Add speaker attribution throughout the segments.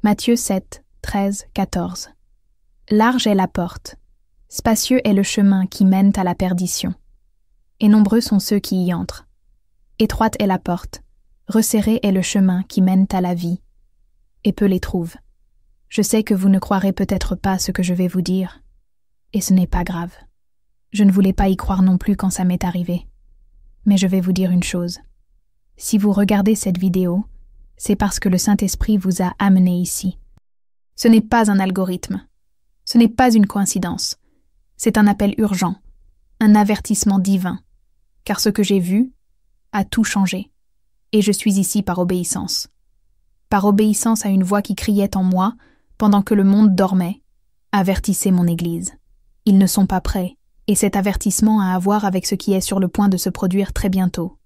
Speaker 1: Matthieu 7, 13, 14. Large est la porte, spacieux est le chemin qui mène à la perdition, et nombreux sont ceux qui y entrent. Étroite est la porte, resserré est le chemin qui mène à la vie, et peu les trouvent. Je sais que vous ne croirez peut-être pas ce que je vais vous dire, et ce n'est pas grave. Je ne voulais pas y croire non plus quand ça m'est arrivé. Mais je vais vous dire une chose. Si vous regardez cette vidéo, c'est parce que le Saint-Esprit vous a amené ici. Ce n'est pas un algorithme. Ce n'est pas une coïncidence. C'est un appel urgent, un avertissement divin, car ce que j'ai vu a tout changé, et je suis ici par obéissance. Par obéissance à une voix qui criait en moi, pendant que le monde dormait, avertissez mon Église. Ils ne sont pas prêts, et cet avertissement a à voir avec ce qui est sur le point de se produire très bientôt,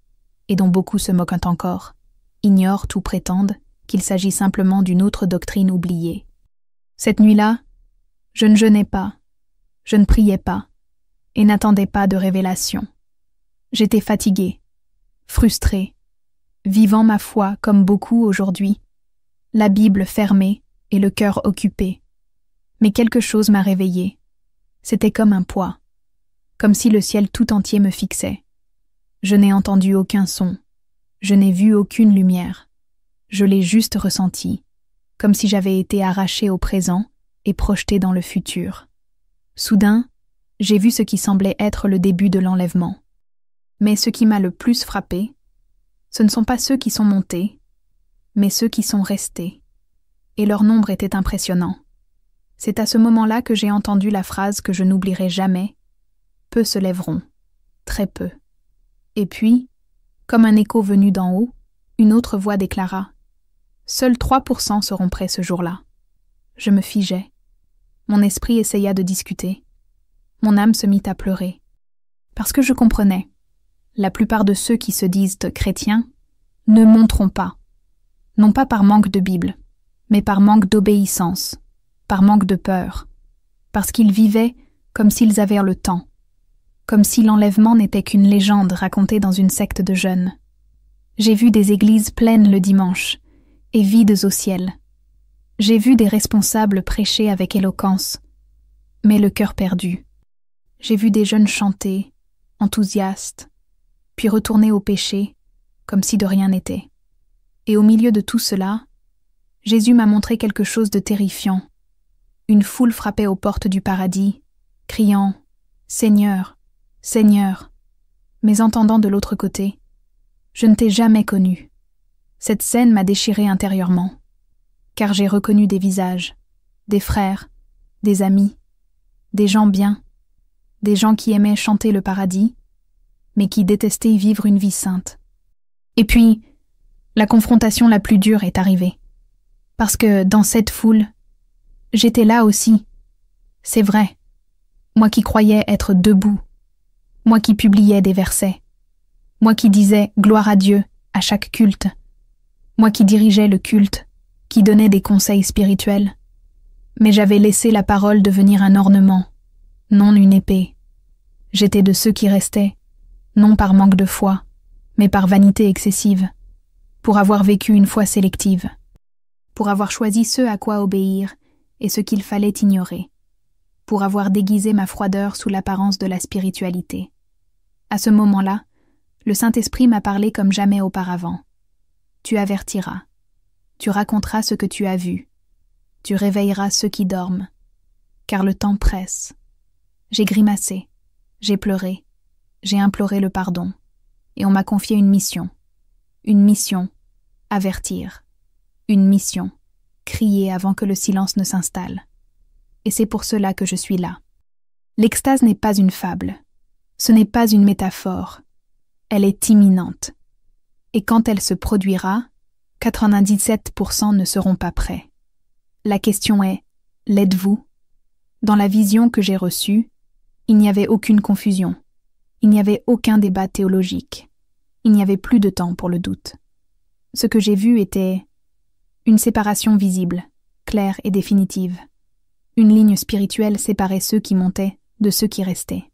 Speaker 1: et dont beaucoup se moquent encore, ignorent ou prétendent qu'il s'agit simplement d'une autre doctrine oubliée. Cette nuit-là, je ne jeûnais pas, je ne priais pas, et n'attendais pas de révélation. J'étais fatiguée, frustrée, vivant ma foi comme beaucoup aujourd'hui, la Bible fermée et le cœur occupé. Mais quelque chose m'a réveillée. C'était comme un poids, comme si le ciel tout entier me fixait. Je n'ai entendu aucun son, je n'ai vu aucune lumière. Je l'ai juste ressenti, comme si j'avais été arrachée au présent et projetée dans le futur. Soudain, j'ai vu ce qui semblait être le début de l'enlèvement. Mais ce qui m'a le plus frappé, ce ne sont pas ceux qui sont montés, mais ceux qui sont restés. Et leur nombre était impressionnant. C'est à ce moment-là que j'ai entendu la phrase que je n'oublierai jamais. Peu se lèveront, très peu. Et puis, comme un écho venu d'en haut, une autre voix déclara « Seuls 3% seront prêts ce jour-là. » Je me figeai. Mon esprit essaya de discuter. Mon âme se mit à pleurer. Parce que je comprenais. La plupart de ceux qui se disent chrétiens ne monteront pas. Non pas par manque de Bible, mais par manque d'obéissance, par manque de peur, parce qu'ils vivaient comme s'ils avaient le temps, comme si l'enlèvement n'était qu'une légende racontée dans une secte de jeunes. J'ai vu des églises pleines le dimanche et vides au ciel. J'ai vu des responsables prêcher avec éloquence, mais le cœur perdu. J'ai vu des jeunes chanter, enthousiastes, puis retourner au péché, comme si de rien n'était. Et au milieu de tout cela, Jésus m'a montré quelque chose de terrifiant. Une foule frappait aux portes du paradis, criant « Seigneur, Seigneur !» Mais entendant de l'autre côté « Je ne t'ai jamais connu !» Cette scène m'a déchiré intérieurement, car j'ai reconnu des visages, des frères, des amis, des gens bien, des gens qui aimaient chanter le paradis, mais qui détestaient vivre une vie sainte. Et puis, la confrontation la plus dure est arrivée. Parce que dans cette foule, j'étais là aussi. C'est vrai. Moi qui croyais être debout. Moi qui publiais des versets. Moi qui disais gloire à Dieu à chaque culte. Moi qui dirigeais le culte, qui donnais des conseils spirituels. Mais j'avais laissé la parole devenir un ornement, non une épée. J'étais de ceux qui restaient, non par manque de foi, mais par vanité excessive, pour avoir vécu une foi sélective, pour avoir choisi ce à quoi obéir et ce qu'il fallait ignorer, pour avoir déguisé ma froideur sous l'apparence de la spiritualité. À ce moment-là, le Saint-Esprit m'a parlé comme jamais auparavant. Tu avertiras, tu raconteras ce que tu as vu, tu réveilleras ceux qui dorment, car le temps presse. J'ai grimacé, j'ai pleuré, j'ai imploré le pardon, et on m'a confié une mission, avertir, une mission, crier avant que le silence ne s'installe. Et c'est pour cela que je suis là. L'extase n'est pas une fable, ce n'est pas une métaphore, elle est imminente. Et quand elle se produira, 97% ne seront pas prêts. La question est, l'êtes-vous ? Dans la vision que j'ai reçue, il n'y avait aucune confusion, il n'y avait aucun débat théologique, il n'y avait plus de temps pour le doute. Ce que j'ai vu était une séparation visible, claire et définitive. Une ligne spirituelle séparait ceux qui montaient de ceux qui restaient.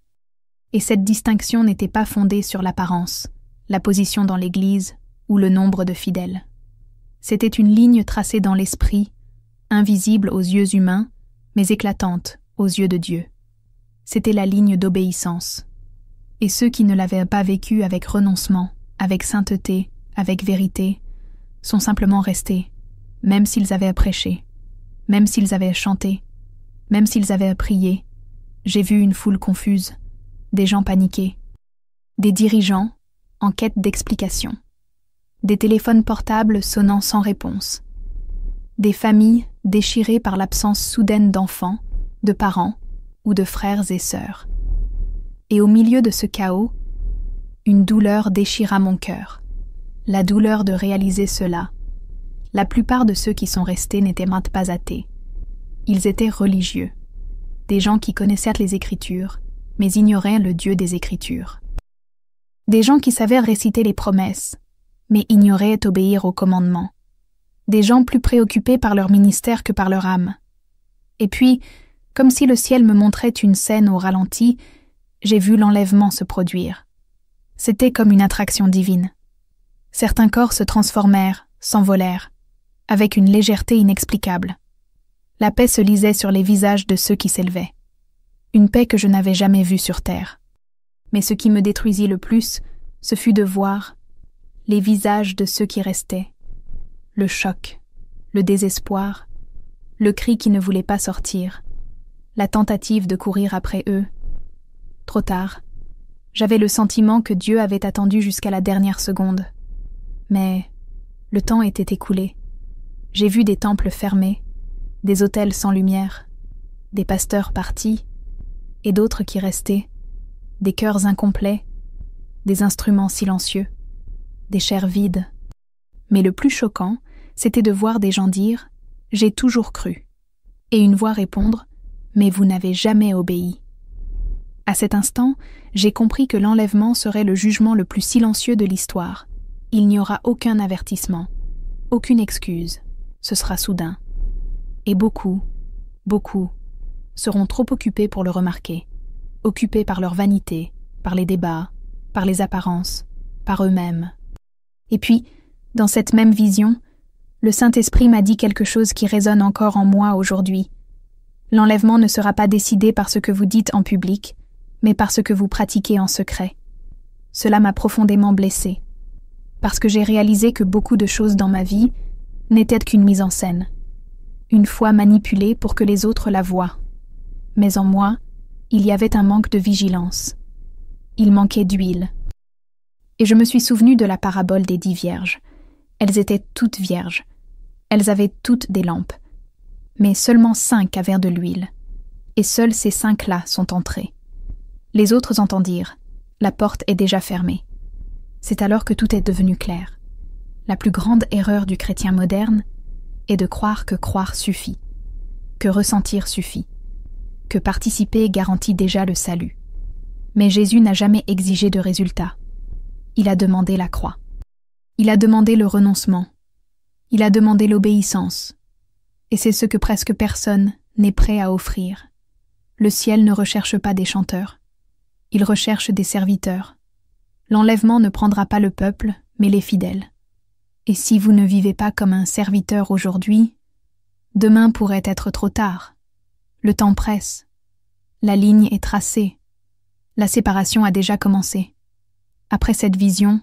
Speaker 1: Et cette distinction n'était pas fondée sur l'apparence, la position dans l'Église ou le nombre de fidèles. C'était une ligne tracée dans l'esprit invisible aux yeux humains, mais éclatante aux yeux de Dieu. C'était la ligne d'obéissance. Et ceux qui ne l'avaient pas vécue avec renoncement, avec sainteté, avec vérité, sont simplement restés, même s'ils avaient prêché, même s'ils avaient chanté, même s'ils avaient prié. J'ai vu une foule confuse, des gens paniqués, des dirigeants en quête d'explications, des téléphones portables sonnant sans réponse, des familles déchirées par l'absence soudaine d'enfants, de parents ou de frères et sœurs. Et au milieu de ce chaos, une douleur déchira mon cœur, la douleur de réaliser cela. La plupart de ceux qui sont restés n'étaient même pas athées. Ils étaient religieux, des gens qui connaissaient les Écritures, mais ignoraient le Dieu des Écritures. Des gens qui savaient réciter les promesses, mais ignoraient obéir aux commandements. Des gens plus préoccupés par leur ministère que par leur âme. Et puis, comme si le ciel me montrait une scène au ralenti, j'ai vu l'enlèvement se produire. C'était comme une attraction divine. Certains corps se transformèrent, s'envolèrent, avec une légèreté inexplicable. La paix se lisait sur les visages de ceux qui s'élevaient. Une paix que je n'avais jamais vue sur terre. Mais ce qui me détruisit le plus, ce fut de voir les visages de ceux qui restaient. Le choc, le désespoir, le cri qui ne voulait pas sortir, la tentative de courir après eux. Trop tard, j'avais le sentiment que Dieu avait attendu jusqu'à la dernière seconde. Mais le temps était écoulé. J'ai vu des temples fermés, des autels sans lumière, des pasteurs partis, et d'autres qui restaient, des cœurs incomplets, des instruments silencieux, des chairs vides. Mais le plus choquant, c'était de voir des gens dire « J'ai toujours cru » et une voix répondre « Mais vous n'avez jamais obéi ». À cet instant, j'ai compris que l'enlèvement serait le jugement le plus silencieux de l'histoire. Il n'y aura aucun avertissement, aucune excuse. Ce sera soudain. Et beaucoup seront trop occupés pour le remarquer, occupés par leur vanité, par les débats, par les apparences, par eux-mêmes. Et puis, dans cette même vision, le Saint-Esprit m'a dit quelque chose qui résonne encore en moi aujourd'hui. L'enlèvement ne sera pas décidé par ce que vous dites en public, mais par ce que vous pratiquez en secret. Cela m'a profondément blessée, parce que j'ai réalisé que beaucoup de choses dans ma vie n'étaient qu'une mise en scène, une foi manipulée pour que les autres la voient. Mais en moi, il y avait un manque de vigilance. Il manquait d'huile. Et je me suis souvenu de la parabole des 10 vierges. Elles étaient toutes vierges. Elles avaient toutes des lampes. Mais seulement 5 avaient de l'huile. Et seules ces 5-là sont entrées. Les autres entendirent. La porte est déjà fermée. C'est alors que tout est devenu clair. La plus grande erreur du chrétien moderne est de croire que croire suffit, que ressentir suffit, que participer garantit déjà le salut. Mais Jésus n'a jamais exigé de résultat. Il a demandé la croix. Il a demandé le renoncement. Il a demandé l'obéissance. Et c'est ce que presque personne n'est prêt à offrir. Le ciel ne recherche pas des chanteurs. Il recherche des serviteurs. L'enlèvement ne prendra pas le peuple, mais les fidèles. Et si vous ne vivez pas comme un serviteur aujourd'hui, demain pourrait être trop tard. Le temps presse. La ligne est tracée. La séparation a déjà commencé. Après cette vision,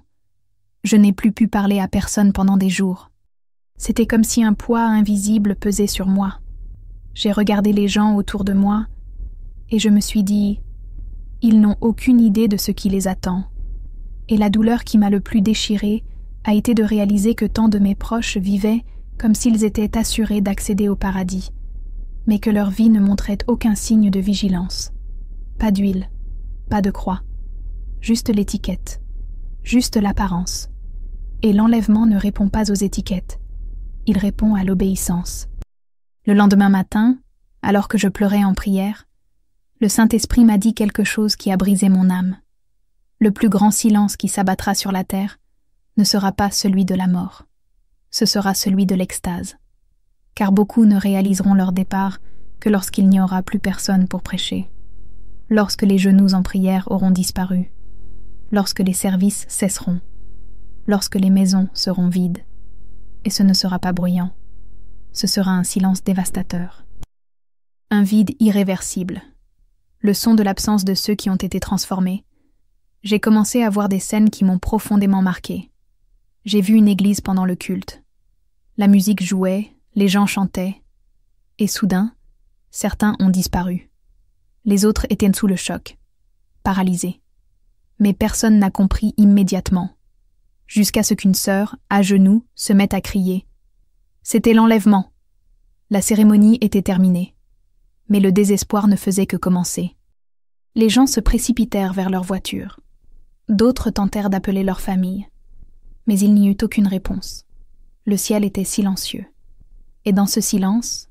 Speaker 1: je n'ai plus pu parler à personne pendant des jours. C'était comme si un poids invisible pesait sur moi. J'ai regardé les gens autour de moi et je me suis dit « Ils n'ont aucune idée de ce qui les attend. » Et la douleur qui m'a le plus déchirée a été de réaliser que tant de mes proches vivaient comme s'ils étaient assurés d'accéder au paradis, mais que leur vie ne montrait aucun signe de vigilance. Pas d'huile, pas de croix, juste l'étiquette, juste l'apparence. Et l'enlèvement ne répond pas aux étiquettes, il répond à l'obéissance. Le lendemain matin, alors que je pleurais en prière, le Saint-Esprit m'a dit quelque chose qui a brisé mon âme. Le plus grand silence qui s'abattra sur la terre ne sera pas celui de la mort, ce sera celui de l'extase. Car beaucoup ne réaliseront leur départ que lorsqu'il n'y aura plus personne pour prêcher, lorsque les genoux en prière auront disparu, lorsque les services cesseront, lorsque les maisons seront vides, et ce ne sera pas bruyant. ce sera un silence dévastateur. Un vide irréversible. Le son de l'absence de ceux qui ont été transformés. J'ai commencé à voir des scènes qui m'ont profondément marqué. J'ai vu une église pendant le culte. La musique jouait, les gens chantaient. Et soudain, certains ont disparu. Les autres étaient sous le choc, paralysés. Mais personne n'a compris immédiatement, jusqu'à ce qu'une sœur, à genoux, se mette à crier. C'était l'enlèvement. La cérémonie était terminée. Mais le désespoir ne faisait que commencer. Les gens se précipitèrent vers leur voiture. D'autres tentèrent d'appeler leur famille. Mais il n'y eut aucune réponse. Le ciel était silencieux. Et dans ce silence,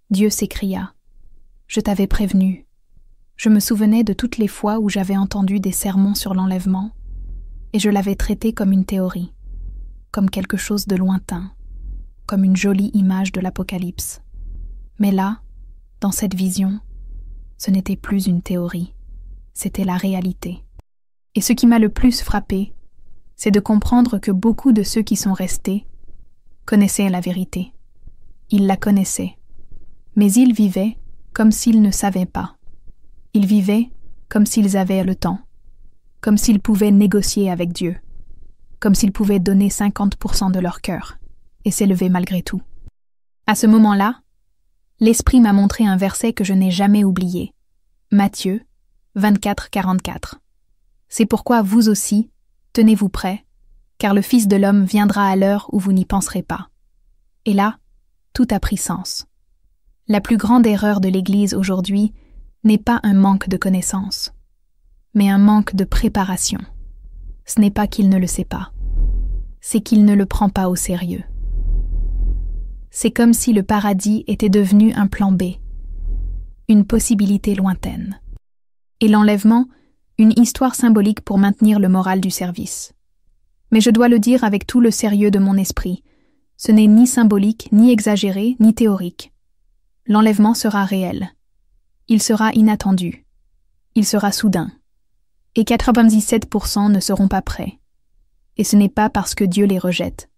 Speaker 1: Dieu s'écria. « Je t'avais prévenu. » Je me souvenais de toutes les fois où j'avais entendu des sermons sur l'enlèvement, et je l'avais traité comme une théorie, comme quelque chose de lointain, comme une jolie image de l'Apocalypse. Mais là, dans cette vision, ce n'était plus une théorie, c'était la réalité. Et ce qui m'a le plus frappé, c'est de comprendre que beaucoup de ceux qui sont restés connaissaient la vérité. Ils la connaissaient, mais ils vivaient comme s'ils ne savaient pas. Ils vivaient comme s'ils avaient le temps, comme s'ils pouvaient négocier avec Dieu, comme s'ils pouvaient donner 50% de leur cœur et s'élever malgré tout. À ce moment-là, l'Esprit m'a montré un verset que je n'ai jamais oublié. Matthieu 24:44. C'est pourquoi vous aussi, tenez-vous prêts, car le Fils de l'homme viendra à l'heure où vous n'y penserez pas. Et là, tout a pris sens. La plus grande erreur de l'Église aujourd'hui n'est pas un manque de connaissances, mais un manque de préparation. Ce n'est pas qu'il ne le sait pas, c'est qu'il ne le prend pas au sérieux. C'est comme si le paradis était devenu un plan B, une possibilité lointaine. Et l'enlèvement, une histoire symbolique pour maintenir le moral du service. Mais je dois le dire avec tout le sérieux de mon esprit, ce n'est ni symbolique, ni exagéré, ni théorique. L'enlèvement sera réel. Il sera inattendu. Il sera soudain. Et 97% ne seront pas prêts. Et ce n'est pas parce que Dieu les rejette.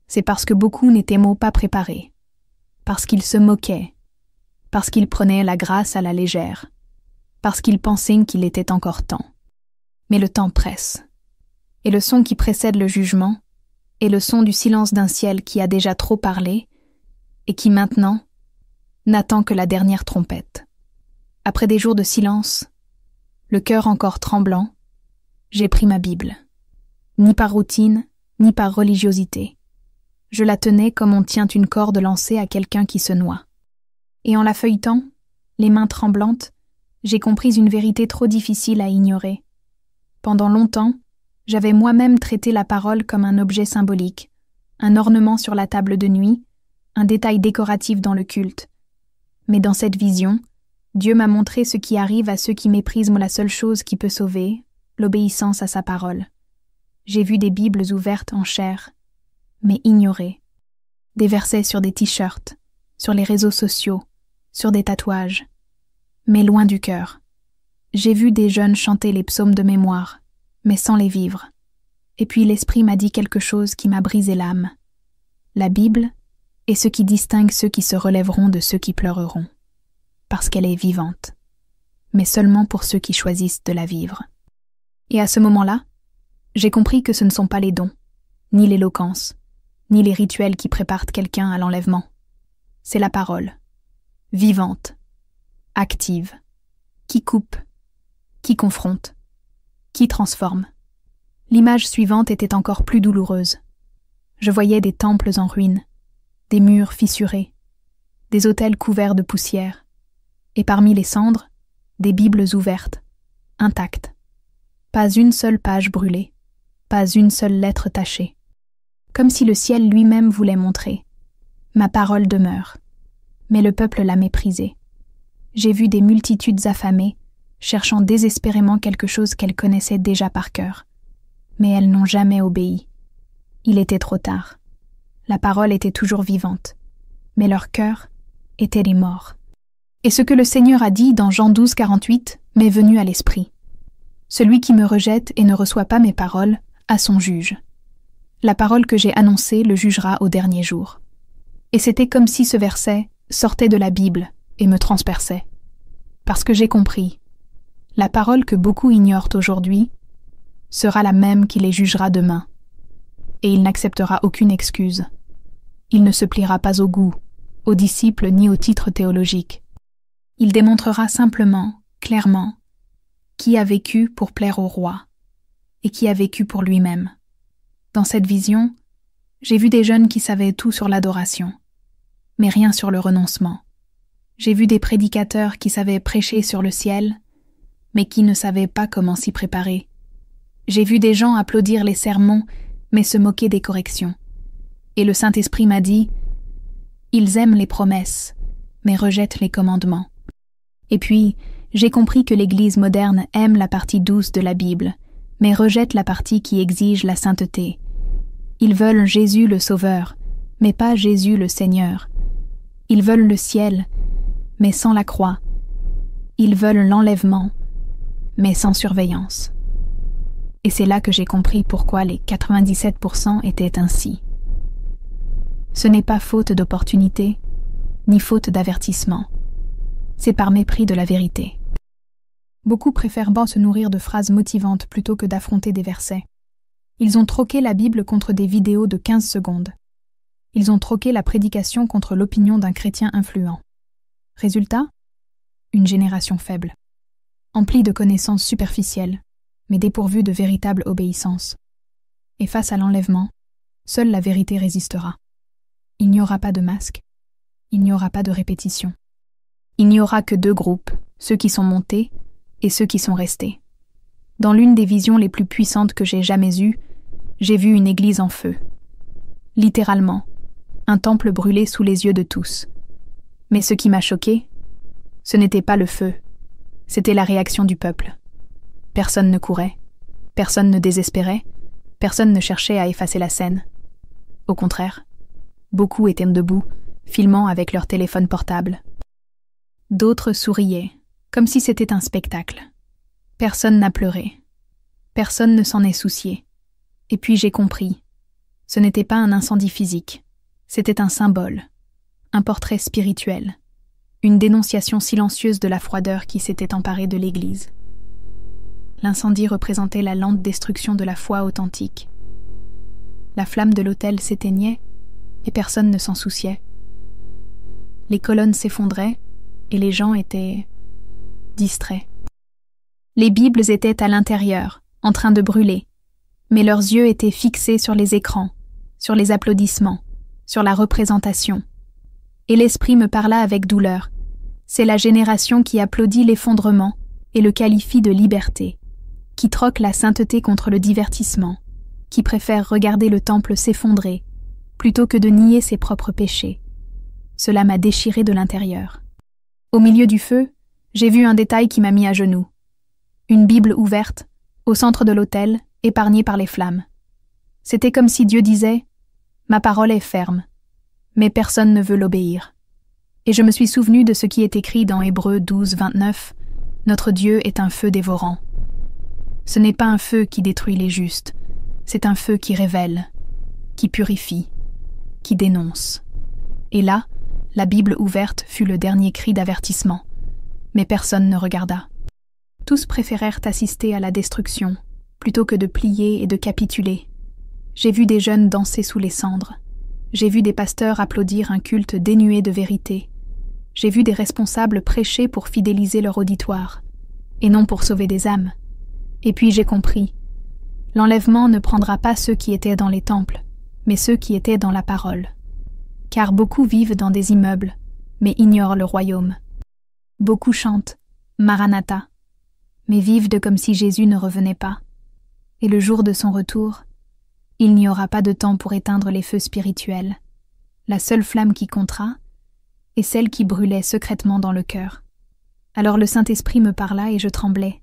Speaker 1: C'est parce que beaucoup n'étaient pas préparés. Parce qu'ils se moquaient. Parce qu'ils prenaient la grâce à la légère. Parce qu'ils pensaient qu'il était encore temps. Mais le temps presse. Et le son qui précède le jugement est le son du silence d'un ciel qui a déjà trop parlé et qui maintenant n'attend que la dernière trompette. Après des jours de silence, le cœur encore tremblant, j'ai pris ma Bible. Ni par routine, ni par religiosité. Je la tenais comme on tient une corde lancée à quelqu'un qui se noie. Et en la feuilletant, les mains tremblantes, j'ai compris une vérité trop difficile à ignorer. Pendant longtemps, j'avais moi-même traité la parole comme un objet symbolique, un ornement sur la table de nuit, un détail décoratif dans le culte. Mais dans cette vision, Dieu m'a montré ce qui arrive à ceux qui méprisent la seule chose qui peut sauver, l'obéissance à sa parole. J'ai vu des Bibles ouvertes en chair, mais ignorées. Des versets sur des t-shirts, sur les réseaux sociaux, sur des tatouages, mais loin du cœur. J'ai vu des jeunes chanter les psaumes de mémoire, mais sans les vivre. Et puis l'Esprit m'a dit quelque chose qui m'a brisé l'âme. La Bible est ce qui distingue ceux qui se relèveront de ceux qui pleureront. Parce qu'elle est vivante, mais seulement pour ceux qui choisissent de la vivre. Et à ce moment-là, j'ai compris que ce ne sont pas les dons, ni l'éloquence, ni les rituels qui préparent quelqu'un à l'enlèvement. C'est la parole, vivante, active, qui coupe, qui confronte, qui transforme. L'image suivante était encore plus douloureuse. Je voyais des temples en ruine, des murs fissurés, des autels couverts de poussière, et parmi les cendres, des Bibles ouvertes, intactes. Pas une seule page brûlée, pas une seule lettre tachée. Comme si le ciel lui-même voulait montrer. Ma parole demeure. Mais le peuple l'a méprisée. J'ai vu des multitudes affamées, cherchant désespérément quelque chose qu'elles connaissaient déjà par cœur. Mais elles n'ont jamais obéi. Il était trop tard. La parole était toujours vivante. Mais leur cœur étaient les morts. Et ce que le Seigneur a dit dans Jean 12:48 m'est venu à l'esprit. Celui qui me rejette et ne reçoit pas mes paroles a son juge. La parole que j'ai annoncée le jugera au dernier jour. Et c'était comme si ce verset sortait de la Bible et me transperçait. Parce que j'ai compris, la parole que beaucoup ignorent aujourd'hui sera la même qui les jugera demain. Et il n'acceptera aucune excuse. Il ne se pliera pas au goût, aux disciples ni aux titres théologiques. Il démontrera simplement, clairement, qui a vécu pour plaire au roi et qui a vécu pour lui-même. Dans cette vision, j'ai vu des jeunes qui savaient tout sur l'adoration, mais rien sur le renoncement. J'ai vu des prédicateurs qui savaient prêcher sur le ciel, mais qui ne savaient pas comment s'y préparer. J'ai vu des gens applaudir les sermons, mais se moquer des corrections. Et le Saint-Esprit m'a dit « Ils aiment les promesses, mais rejettent les commandements. » Et puis, j'ai compris que l'Église moderne aime la partie douce de la Bible, mais rejette la partie qui exige la sainteté. Ils veulent Jésus le Sauveur, mais pas Jésus le Seigneur. Ils veulent le ciel, mais sans la croix. Ils veulent l'enlèvement, mais sans surveillance. Et c'est là que j'ai compris pourquoi les 97% étaient ainsi. Ce n'est pas faute d'opportunité, ni faute d'avertissement. C'est par mépris de la vérité. Beaucoup préfèrent se nourrir de phrases motivantes plutôt que d'affronter des versets. Ils ont troqué la Bible contre des vidéos de 15 secondes. Ils ont troqué la prédication contre l'opinion d'un chrétien influent. Résultat ? Une génération faible, emplie de connaissances superficielles, mais dépourvue de véritable obéissance. Et face à l'enlèvement, seule la vérité résistera. Il n'y aura pas de masque, il n'y aura pas de répétition. Il n'y aura que deux groupes, ceux qui sont montés et ceux qui sont restés. Dans l'une des visions les plus puissantes que j'ai jamais eues, j'ai vu une église en feu. Littéralement, un temple brûlé sous les yeux de tous. Mais ce qui m'a choqué, ce n'était pas le feu, c'était la réaction du peuple. Personne ne courait, personne ne désespérait, personne ne cherchait à effacer la scène. Au contraire, beaucoup étaient debout, filmant avec leur téléphone portable. D'autres souriaient, comme si c'était un spectacle. Personne n'a pleuré. Personne ne s'en est soucié. Et puis j'ai compris. Ce n'était pas un incendie physique. C'était un symbole, un portrait spirituel, une dénonciation silencieuse de la froideur qui s'était emparée de l'Église. L'incendie représentait la lente destruction de la foi authentique. La flamme de l'autel s'éteignait et personne ne s'en souciait. Les colonnes s'effondraient et les gens étaient distraits. Les Bibles étaient à l'intérieur, en train de brûler, mais leurs yeux étaient fixés sur les écrans, sur les applaudissements, sur la représentation. Et l'esprit me parla avec douleur. C'est la génération qui applaudit l'effondrement et le qualifie de liberté, qui troque la sainteté contre le divertissement, qui préfère regarder le temple s'effondrer plutôt que de nier ses propres péchés. Cela m'a déchiré de l'intérieur. Au milieu du feu, j'ai vu un détail qui m'a mis à genoux. Une Bible ouverte, au centre de l'autel, épargnée par les flammes. C'était comme si Dieu disait « Ma parole est ferme, mais personne ne veut l'obéir. » Et je me suis souvenu de ce qui est écrit dans Hébreux 12, 29 « Notre Dieu est un feu dévorant. » Ce n'est pas un feu qui détruit les justes, c'est un feu qui révèle, qui purifie, qui dénonce. Et là, la Bible ouverte fut le dernier cri d'avertissement, mais personne ne regarda. Tous préférèrent assister à la destruction, plutôt que de plier et de capituler. J'ai vu des jeunes danser sous les cendres. J'ai vu des pasteurs applaudir un culte dénué de vérité. J'ai vu des responsables prêcher pour fidéliser leur auditoire, et non pour sauver des âmes. Et puis j'ai compris. L'enlèvement ne prendra pas ceux qui étaient dans les temples, mais ceux qui étaient dans la parole. Car beaucoup vivent dans des immeubles, mais ignorent le royaume. Beaucoup chantent « Maranatha », mais vivent de comme si Jésus ne revenait pas. Et le jour de son retour, il n'y aura pas de temps pour éteindre les feux spirituels. La seule flamme qui comptera est celle qui brûlait secrètement dans le cœur. Alors le Saint-Esprit me parla et je tremblais.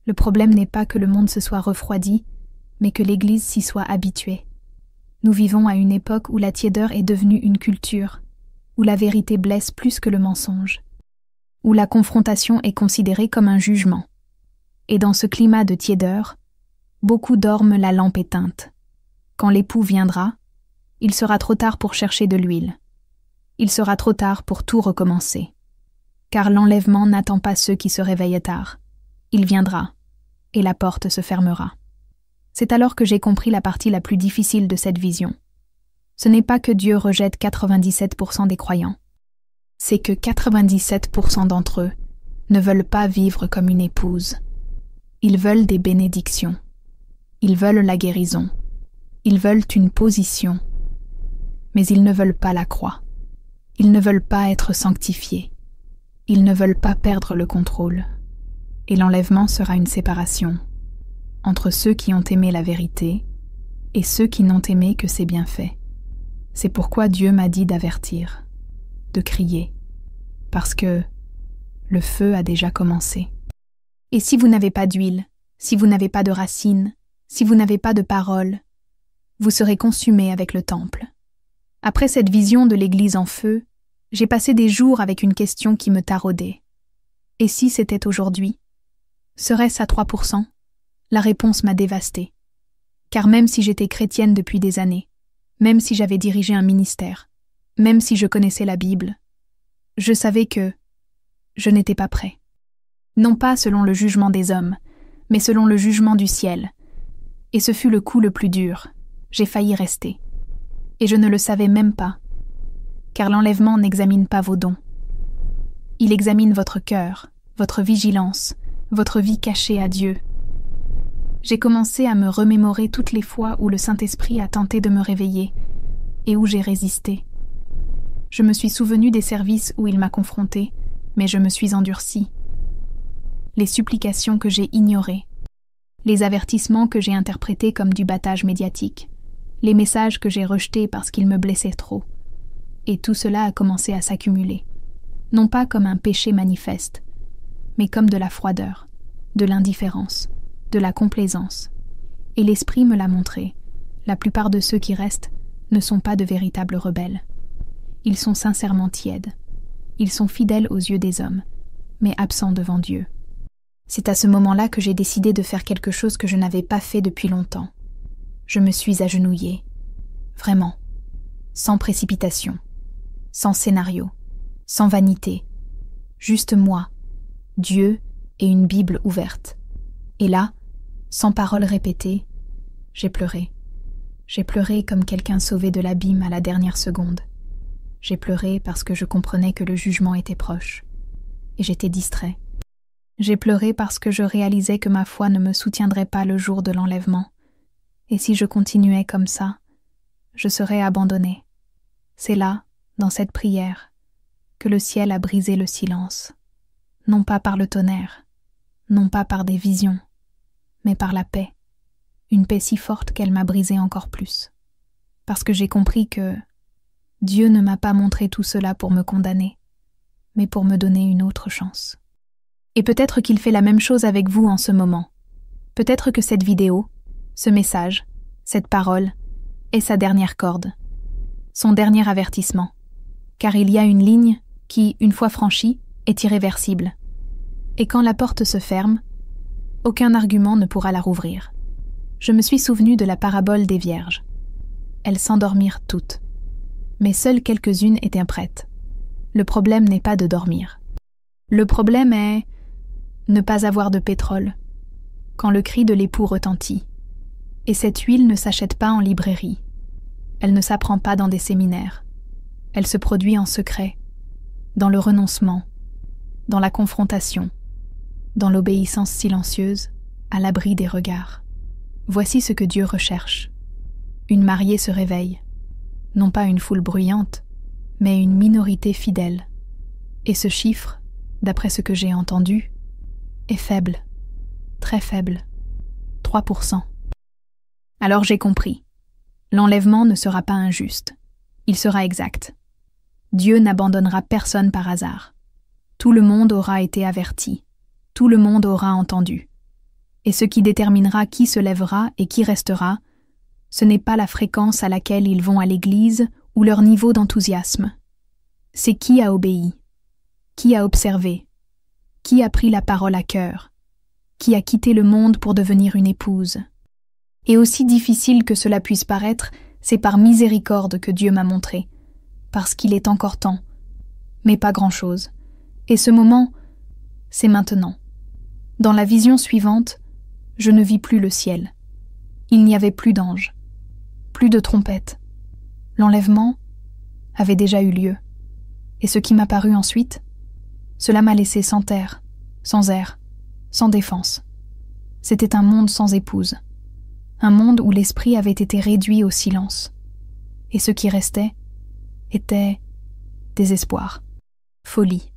Speaker 1: Le problème n'est pas que le monde se soit refroidi, mais que l'Église s'y soit habituée. Nous vivons à une époque où la tiédeur est devenue une culture, où la vérité blesse plus que le mensonge, où la confrontation est considérée comme un jugement. Et dans ce climat de tiédeur, beaucoup dorment la lampe éteinte. Quand l'époux viendra, il sera trop tard pour chercher de l'huile. il sera trop tard pour tout recommencer. Car l'enlèvement n'attend pas ceux qui se réveillent tard. Il viendra, et la porte se fermera. C'est alors que j'ai compris la partie la plus difficile de cette vision. Ce n'est pas que Dieu rejette 97% des croyants. C'est que 97% d'entre eux ne veulent pas vivre comme une épouse. Ils veulent des bénédictions. Ils veulent la guérison. Ils veulent une position. Mais ils ne veulent pas la croix. Ils ne veulent pas être sanctifiés. Ils ne veulent pas perdre le contrôle. Et l'enlèvement sera une séparation entre ceux qui ont aimé la vérité et ceux qui n'ont aimé que ses bienfaits. C'est pourquoi Dieu m'a dit d'avertir, de crier, parce que le feu a déjà commencé. Et si vous n'avez pas d'huile, si vous n'avez pas de racines, si vous n'avez pas de parole, vous serez consumés avec le temple. Après cette vision de l'Église en feu, j'ai passé des jours avec une question qui me taraudait. Et si c'était aujourd'hui? Serait-ce à 3%? La réponse m'a dévastée. Car même si j'étais chrétienne depuis des années, même si j'avais dirigé un ministère, même si je connaissais la Bible, je savais que je n'étais pas prêt. Non pas selon le jugement des hommes, mais selon le jugement du ciel. Et ce fut le coup le plus dur. J'ai failli rester. Et je ne le savais même pas. Car l'enlèvement n'examine pas vos dons. Il examine votre cœur, votre vigilance, votre vie cachée à Dieu. J'ai commencé à me remémorer toutes les fois où le Saint-Esprit a tenté de me réveiller et où j'ai résisté. Je me suis souvenu des services où il m'a confronté, mais je me suis endurcie. Les supplications que j'ai ignorées, les avertissements que j'ai interprétés comme du battage médiatique, les messages que j'ai rejetés parce qu'ils me blessaient trop. Et tout cela a commencé à s'accumuler, non pas comme un péché manifeste, mais comme de la froideur, de l'indifférence, de la complaisance. Et l'Esprit me l'a montré, la plupart de ceux qui restent ne sont pas de véritables rebelles. Ils sont sincèrement tièdes. Ils sont fidèles aux yeux des hommes, mais absents devant Dieu. C'est à ce moment-là que j'ai décidé de faire quelque chose que je n'avais pas fait depuis longtemps. Je me suis agenouillée, vraiment, sans précipitation, sans scénario, sans vanité, juste moi, Dieu et une Bible ouverte. Et là, sans paroles répétées, j'ai pleuré. J'ai pleuré comme quelqu'un sauvé de l'abîme à la dernière seconde. J'ai pleuré parce que je comprenais que le jugement était proche. Et j'étais distrait. J'ai pleuré parce que je réalisais que ma foi ne me soutiendrait pas le jour de l'enlèvement. Et si je continuais comme ça, je serais abandonné. C'est là, dans cette prière, que le ciel a brisé le silence. Non pas par le tonnerre, non pas par des visions, mais par la paix. Une paix si forte qu'elle m'a brisé encore plus. Parce que j'ai compris que Dieu ne m'a pas montré tout cela pour me condamner, mais pour me donner une autre chance. Et peut-être qu'il fait la même chose avec vous en ce moment. Peut-être que cette vidéo, ce message, cette parole, est sa dernière corde, son dernier avertissement. Car il y a une ligne qui, une fois franchie, est irréversible. Et quand la porte se ferme, aucun argument ne pourra la rouvrir. Je me suis souvenu de la parabole des vierges. Elles s'endormirent toutes. Mais seules quelques-unes étaient prêtes. Le problème n'est pas de dormir. Le problème est ne pas avoir de pétrole, quand le cri de l'époux retentit. Et cette huile ne s'achète pas en librairie. Elle ne s'apprend pas dans des séminaires. Elle se produit en secret, dans le renoncement, dans la confrontation, dans l'obéissance silencieuse, à l'abri des regards. Voici ce que Dieu recherche. Une mariée se réveille, non pas une foule bruyante, mais une minorité fidèle. Et ce chiffre, d'après ce que j'ai entendu, est faible, très faible, 3%. Alors j'ai compris. L'enlèvement ne sera pas injuste. Il sera exact. Dieu n'abandonnera personne par hasard. Tout le monde aura été averti. Tout le monde aura entendu. Et ce qui déterminera qui se lèvera et qui restera, ce n'est pas la fréquence à laquelle ils vont à l'église ou leur niveau d'enthousiasme. C'est qui a obéi, qui a observé, qui a pris la parole à cœur, qui a quitté le monde pour devenir une épouse. Et aussi difficile que cela puisse paraître, c'est par miséricorde que Dieu m'a montré, parce qu'il est encore temps, mais pas grand-chose. Et ce moment, c'est maintenant. Dans la vision suivante, je ne vis plus le ciel. Il n'y avait plus d'anges, plus de trompettes. L'enlèvement avait déjà eu lieu. Et ce qui m'apparut ensuite, cela m'a laissé sans terre, sans air, sans défense. C'était un monde sans épouse, un monde où l'esprit avait été réduit au silence. Et ce qui restait était désespoir, folie,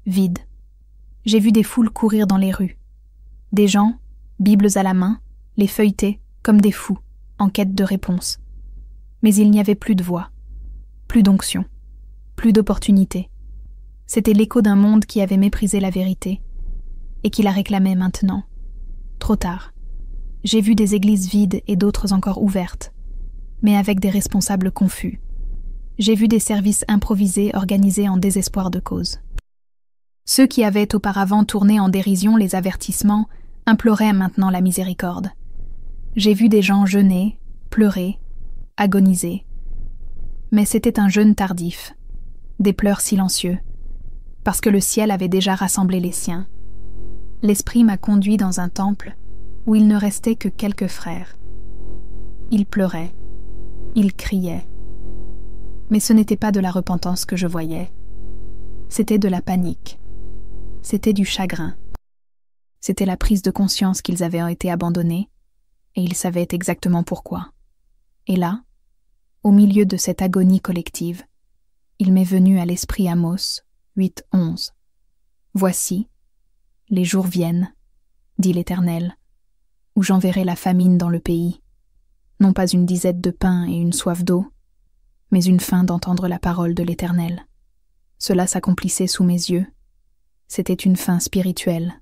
Speaker 1: vide. J'ai vu des foules courir dans les rues. Des gens, bibles à la main, les feuilletaient comme des fous, en quête de réponse. Mais il n'y avait plus de voix, plus d'onction, plus d'opportunité. C'était l'écho d'un monde qui avait méprisé la vérité et qui la réclamait maintenant. Trop tard. J'ai vu des églises vides et d'autres encore ouvertes, mais avec des responsables confus. J'ai vu des services improvisés organisés en désespoir de cause. Ceux qui avaient auparavant tourné en dérision les avertissements imploraient maintenant la miséricorde. J'ai vu des gens jeûner, pleurer, agoniser. Mais c'était un jeûne tardif, des pleurs silencieux, parce que le ciel avait déjà rassemblé les siens. L'Esprit m'a conduit dans un temple où il ne restait que quelques frères. Ils pleuraient, ils criaient. Mais ce n'était pas de la repentance que je voyais. C'était de la panique. C'était du chagrin. C'était la prise de conscience qu'ils avaient été abandonnés, et ils savaient exactement pourquoi. Et là, au milieu de cette agonie collective, il m'est venu à l'esprit Amos 8:11. Voici, les jours viennent, dit l'Éternel, où j'enverrai la famine dans le pays, non pas une disette de pain et une soif d'eau, mais une faim d'entendre la parole de l'Éternel. Cela s'accomplissait sous mes yeux. C'était une faim spirituelle,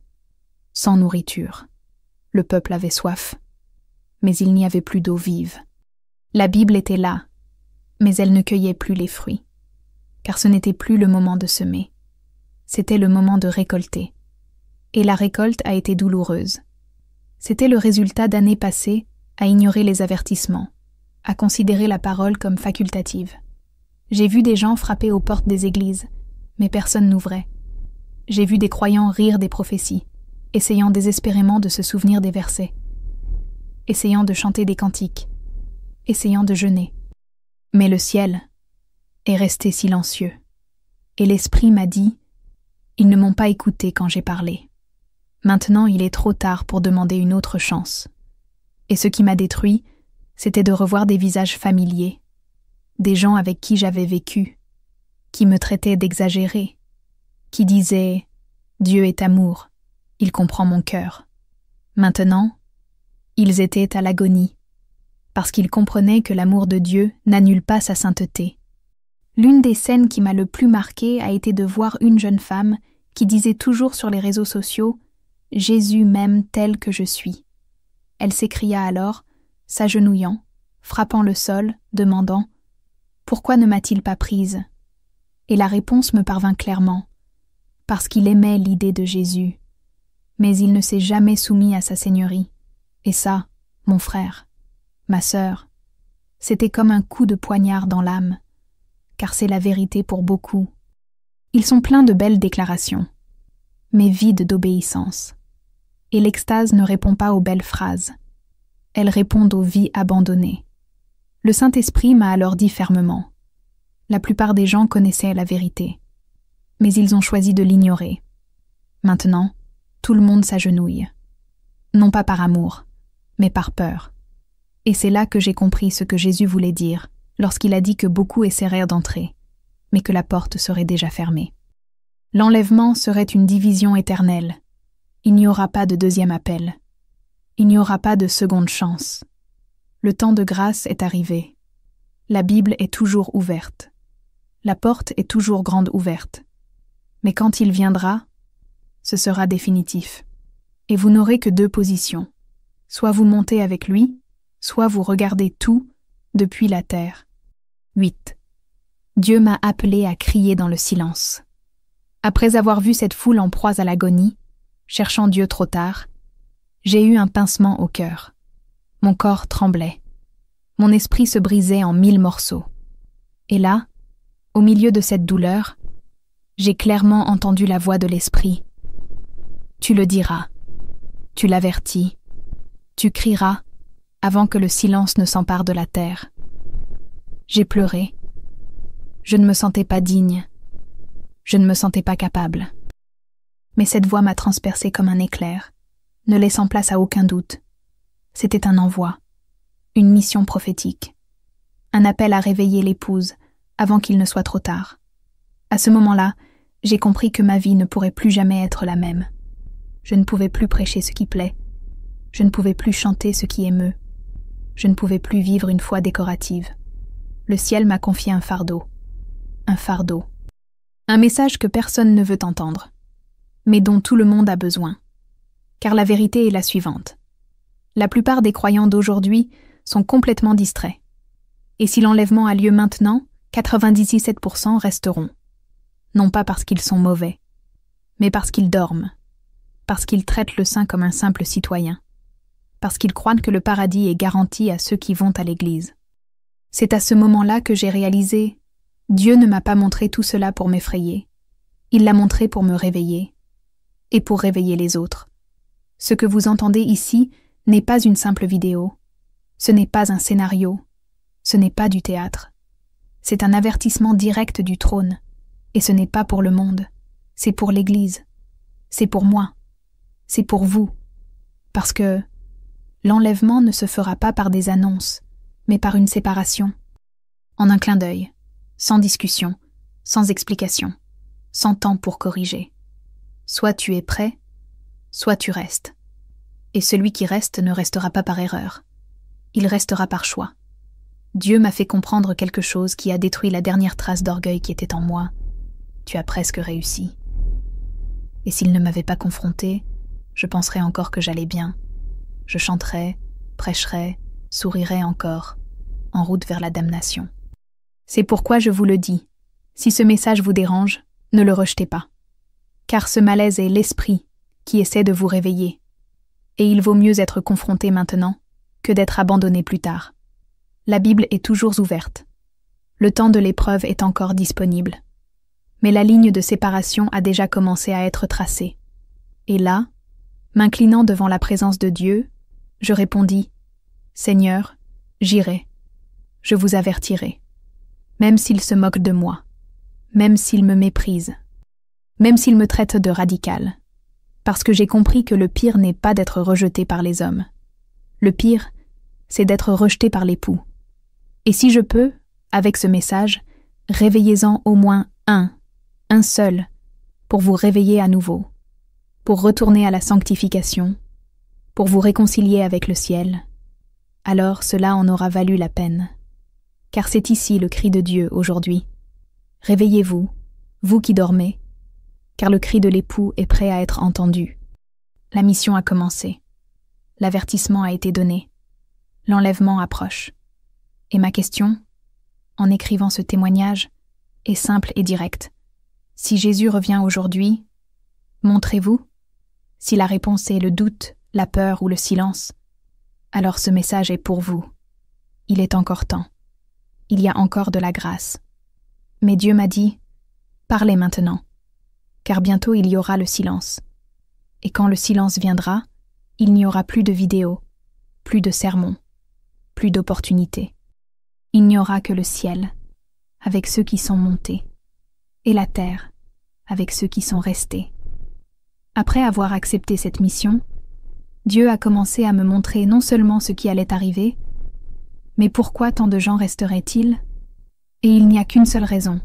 Speaker 1: sans nourriture. Le peuple avait soif, mais il n'y avait plus d'eau vive. La Bible était là, mais elle ne cueillait plus les fruits, car ce n'était plus le moment de semer. C'était le moment de récolter. Et la récolte a été douloureuse. C'était le résultat d'années passées à ignorer les avertissements, à considérer la parole comme facultative. J'ai vu des gens frapper aux portes des églises, mais personne n'ouvrait. J'ai vu des croyants rire des prophéties, essayant désespérément de se souvenir des versets, essayant de chanter des cantiques, essayant de jeûner. Mais le ciel est resté silencieux, et l'Esprit m'a dit « Ils ne m'ont pas écouté quand j'ai parlé. Maintenant il est trop tard pour demander une autre chance. » Et ce qui m'a détruit, c'était de revoir des visages familiers, des gens avec qui j'avais vécu, qui me traitaient d'exagéré, qui disaient « Dieu est amour, il comprend mon cœur. » Maintenant, ils étaient à l'agonie, parce qu'ils comprenaient que l'amour de Dieu n'annule pas sa sainteté. L'une des scènes qui m'a le plus marquée a été de voir une jeune femme qui disait toujours sur les réseaux sociaux « Jésus m'aime tel que je suis ». Elle s'écria alors, s'agenouillant, frappant le sol, demandant « Pourquoi ne m'a-t-il pas prise ?» Et la réponse me parvint clairement « Parce qu'il aimait l'idée de Jésus, mais il ne s'est jamais soumis à sa seigneurie. Et ça, mon frère, ma sœur, c'était comme un coup de poignard dans l'âme, car c'est la vérité pour beaucoup. Ils sont pleins de belles déclarations, mais vides d'obéissance. Et l'extase ne répond pas aux belles phrases. Elle répond aux vies abandonnées. Le Saint-Esprit m'a alors dit fermement. La plupart des gens connaissaient la vérité, mais ils ont choisi de l'ignorer. Maintenant, tout le monde s'agenouille. Non pas par amour, mais par peur. Et c'est là que j'ai compris ce que Jésus voulait dire lorsqu'il a dit que beaucoup essaièrent d'entrer, mais que la porte serait déjà fermée. L'enlèvement serait une division éternelle. Il n'y aura pas de deuxième appel. Il n'y aura pas de seconde chance. Le temps de grâce est arrivé. La Bible est toujours ouverte. La porte est toujours grande ouverte. Mais quand il viendra, ce sera définitif. Et vous n'aurez que deux positions. Soit vous montez avec lui, soit vous regardez tout depuis la terre. 8. Dieu m'a appelé à crier dans le silence. Après avoir vu cette foule en proie à l'agonie, cherchant Dieu trop tard, j'ai eu un pincement au cœur. Mon corps tremblait. Mon esprit se brisait en 1000 morceaux. Et là, Au milieu de cette douleur, j'ai clairement entendu la voix de l'esprit. Tu le diras, tu l'avertis, tu crieras avant que le silence ne s'empare de la terre. J'ai pleuré. Je ne me sentais pas digne. Je ne me sentais pas capable. Mais cette voix m'a transpercée comme un éclair, ne laissant place à aucun doute. C'était un envoi, une mission prophétique, un appel à réveiller l'épouse avant qu'il ne soit trop tard. À ce moment-là, j'ai compris que ma vie ne pourrait plus jamais être la même. Je ne pouvais plus prêcher ce qui plaît. Je ne pouvais plus chanter ce qui émeut. Je ne pouvais plus vivre une foi décorative. Le ciel m'a confié un fardeau. Un fardeau. Un message que personne ne veut entendre, mais dont tout le monde a besoin. Car la vérité est la suivante. La plupart des croyants d'aujourd'hui sont complètement distraits. Et si l'enlèvement a lieu maintenant, 97% resteront. Non pas parce qu'ils sont mauvais, mais parce qu'ils dorment, parce qu'ils traitent le saint comme un simple citoyen, parce qu'ils croient que le paradis est garanti à ceux qui vont à l'église. C'est à ce moment-là que j'ai réalisé, Dieu ne m'a pas montré tout cela pour m'effrayer. Il l'a montré pour me réveiller, et pour réveiller les autres. Ce que vous entendez ici n'est pas une simple vidéo, ce n'est pas un scénario, ce n'est pas du théâtre. C'est un avertissement direct du trône, et ce n'est pas pour le monde, c'est pour l'Église, c'est pour moi, c'est pour vous, parce que l'enlèvement ne se fera pas par des annonces, mais par une séparation, en un clin d'œil, sans discussion, sans explication, sans temps pour corriger. Soit tu es prêt, soit tu restes. Et celui qui reste ne restera pas par erreur. Il restera par choix. Dieu m'a fait comprendre quelque chose qui a détruit la dernière trace d'orgueil qui était en moi. Tu as presque réussi. Et s'il ne m'avait pas confronté, je penserais encore que j'allais bien. Je chanterais, prêcherais, sourirais encore, en route vers la damnation. C'est pourquoi je vous le dis, si ce message vous dérange, ne le rejetez pas. Car ce malaise est l'esprit qui essaie de vous réveiller. Et il vaut mieux être confronté maintenant que d'être abandonné plus tard. La Bible est toujours ouverte. Le temps de l'épreuve est encore disponible. Mais la ligne de séparation a déjà commencé à être tracée. Et là, m'inclinant devant la présence de Dieu, je répondis, « Seigneur, j'irai. Je vous avertirai. Même s'il se moque de moi, même s'il me méprise, même s'il me traite de radical. Parce que j'ai compris que le pire n'est pas d'être rejeté par les hommes. Le pire, c'est d'être rejeté par l'époux. Et si je peux, avec ce message, réveillez-en au moins un seul, pour vous réveiller à nouveau, pour retourner à la sanctification, pour vous réconcilier avec le ciel, alors cela en aura valu la peine. Car c'est ici le cri de Dieu aujourd'hui. Réveillez-vous, vous qui dormez, car le cri de l'époux est prêt à être entendu. La mission a commencé. L'avertissement a été donné. L'enlèvement approche. Et ma question, en écrivant ce témoignage, est simple et directe. Si Jésus revient aujourd'hui, montrez-vous? Si la réponse est le doute, la peur ou le silence, alors ce message est pour vous. Il est encore temps. Il y a encore de la grâce. Mais Dieu m'a dit, parlez maintenant, car bientôt il y aura le silence. Et quand le silence viendra, il n'y aura plus de vidéos, plus de sermons, plus d'opportunités. Il n'y aura que le ciel, avec ceux qui sont montés, et la terre, avec ceux qui sont restés. Après avoir accepté cette mission, Dieu a commencé à me montrer non seulement ce qui allait arriver, mais pourquoi tant de gens resteraient-ils? Et il n'y a qu'une seule raison.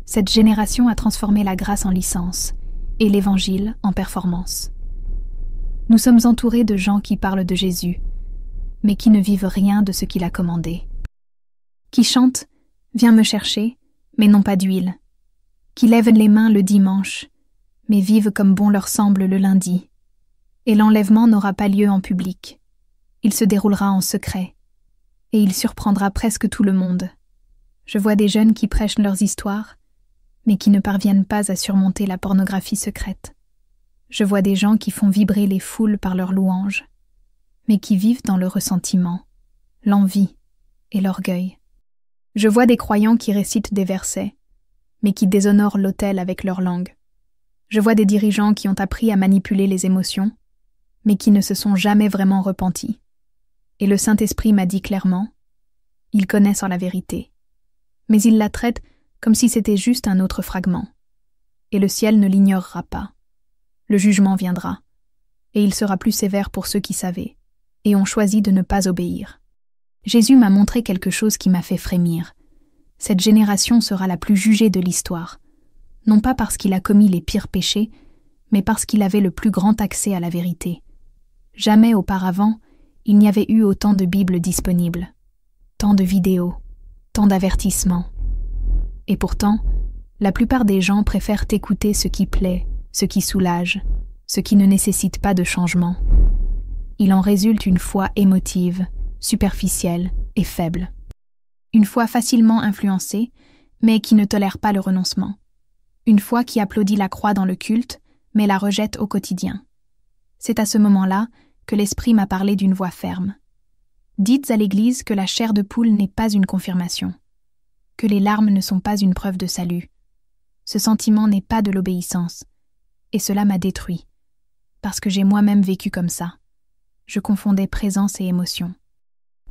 Speaker 1: Cette génération a transformé la grâce en licence et l'évangile en performance. Nous sommes entourés de gens qui parlent de Jésus, mais qui ne vivent rien de ce qu'il a commandé. Qui chantent « Viens me chercher », mais n'ont pas d'huile. Qui lèvent les mains le dimanche, mais vivent comme bon leur semble le lundi. Et l'enlèvement n'aura pas lieu en public. Il se déroulera en secret. Et il surprendra presque tout le monde. Je vois des jeunes qui prêchent leurs histoires, mais qui ne parviennent pas à surmonter la pornographie secrète. Je vois des gens qui font vibrer les foules par leurs louanges, mais qui vivent dans le ressentiment, l'envie et l'orgueil. Je vois des croyants qui récitent des versets, mais qui déshonorent l'autel avec leur langue. Je vois des dirigeants qui ont appris à manipuler les émotions, mais qui ne se sont jamais vraiment repentis. Et le Saint-Esprit m'a dit clairement, ils connaissent la vérité, mais ils la traitent comme si c'était juste un autre fragment. Et le ciel ne l'ignorera pas. Le jugement viendra, et il sera plus sévère pour ceux qui savaient, et ont choisi de ne pas obéir. Jésus m'a montré quelque chose qui m'a fait frémir. Cette génération sera la plus jugée de l'histoire, non pas parce qu'il a commis les pires péchés, mais parce qu'il avait le plus grand accès à la vérité. Jamais auparavant, il n'y avait eu autant de Bibles disponibles, tant de vidéos, tant d'avertissements. Et pourtant, la plupart des gens préfèrent écouter ce qui plaît, ce qui soulage, ce qui ne nécessite pas de changement. Il en résulte une foi émotive, superficielle et faible. Une foi facilement influencée, mais qui ne tolère pas le renoncement. Une foi qui applaudit la croix dans le culte, mais la rejette au quotidien. C'est à ce moment-là que l'Esprit m'a parlé d'une voix ferme. Dites à l'Église que la chair de poule n'est pas une confirmation, que les larmes ne sont pas une preuve de salut. Ce sentiment n'est pas de l'obéissance, et cela m'a détruit, parce que j'ai moi-même vécu comme ça. Je confondais présence et émotion.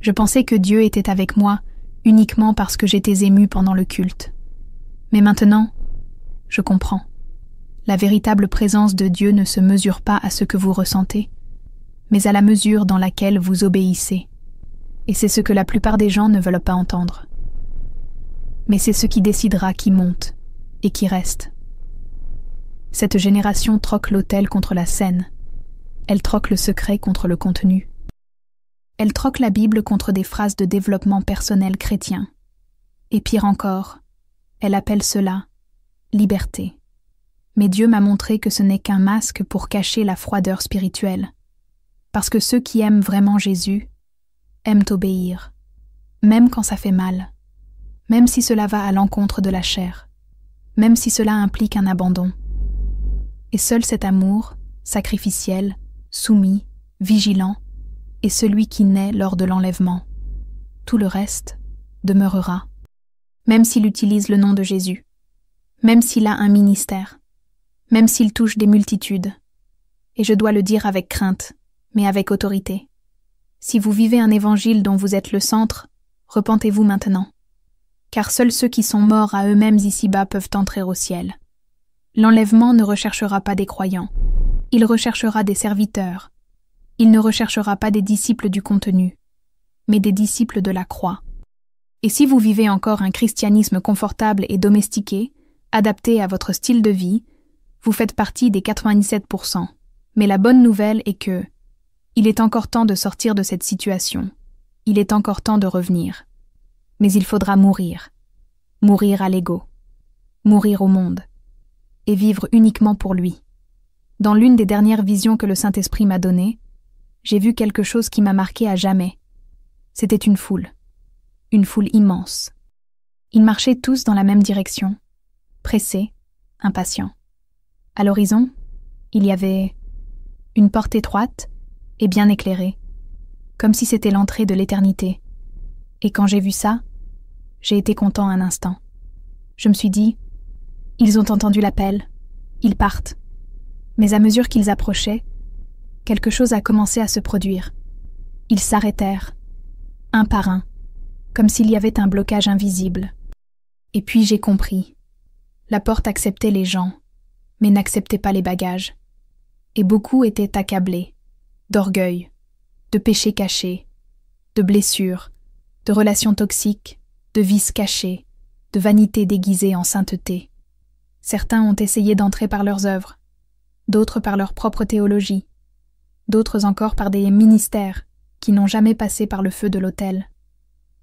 Speaker 1: Je pensais que Dieu était avec moi uniquement parce que j'étais émue pendant le culte. Mais maintenant, je comprends. La véritable présence de Dieu ne se mesure pas à ce que vous ressentez, mais à la mesure dans laquelle vous obéissez. Et c'est ce que la plupart des gens ne veulent pas entendre. Mais c'est ce qui décidera qui monte et qui reste. Cette génération troque l'autel contre la scène. Elle troque le secret contre le contenu. Elle troque la Bible contre des phrases de développement personnel chrétien. Et pire encore, elle appelle cela liberté. Mais Dieu m'a montré que ce n'est qu'un masque pour cacher la froideur spirituelle. Parce que ceux qui aiment vraiment Jésus aiment obéir, même quand ça fait mal, même si cela va à l'encontre de la chair, même si cela implique un abandon. Et seul cet amour, sacrificiel, soumis, vigilant, est celui qui naît lors de l'enlèvement. Tout le reste demeurera, même s'il utilise le nom de Jésus, même s'il a un ministère, même s'il touche des multitudes. Et je dois le dire avec crainte, mais avec autorité. Si vous vivez un évangile dont vous êtes le centre, repentez-vous maintenant. Car seuls ceux qui sont morts à eux-mêmes ici-bas peuvent entrer au ciel. L'enlèvement ne recherchera pas des croyants, il recherchera des serviteurs. Il ne recherchera pas des disciples du contenu, mais des disciples de la croix. Et si vous vivez encore un christianisme confortable et domestiqué, adapté à votre style de vie, vous faites partie des 97%. Mais la bonne nouvelle est que il est encore temps de sortir de cette situation. Il est encore temps de revenir. Mais il faudra mourir. Mourir à l'ego. Mourir au monde. Et vivre uniquement pour lui. Dans l'une des dernières visions que le Saint-Esprit m'a données, j'ai vu quelque chose qui m'a marqué à jamais. C'était une foule immense. Ils marchaient tous dans la même direction, pressés, impatients. À l'horizon, il y avait une porte étroite et bien éclairée, comme si c'était l'entrée de l'éternité. Et quand j'ai vu ça, j'ai été content un instant. Je me suis dit, ils ont entendu l'appel, ils partent. Mais à mesure qu'ils approchaient, quelque chose a commencé à se produire. Ils s'arrêtèrent, un par un, comme s'il y avait un blocage invisible. Et puis j'ai compris. La porte acceptait les gens, mais n'acceptait pas les bagages. Et beaucoup étaient accablés, d'orgueil, de péchés cachés, de blessures, de relations toxiques, de vices cachés, de vanité déguisée en sainteté. Certains ont essayé d'entrer par leurs œuvres, d'autres par leur propre théologie, d'autres encore par des ministères qui n'ont jamais passé par le feu de l'autel.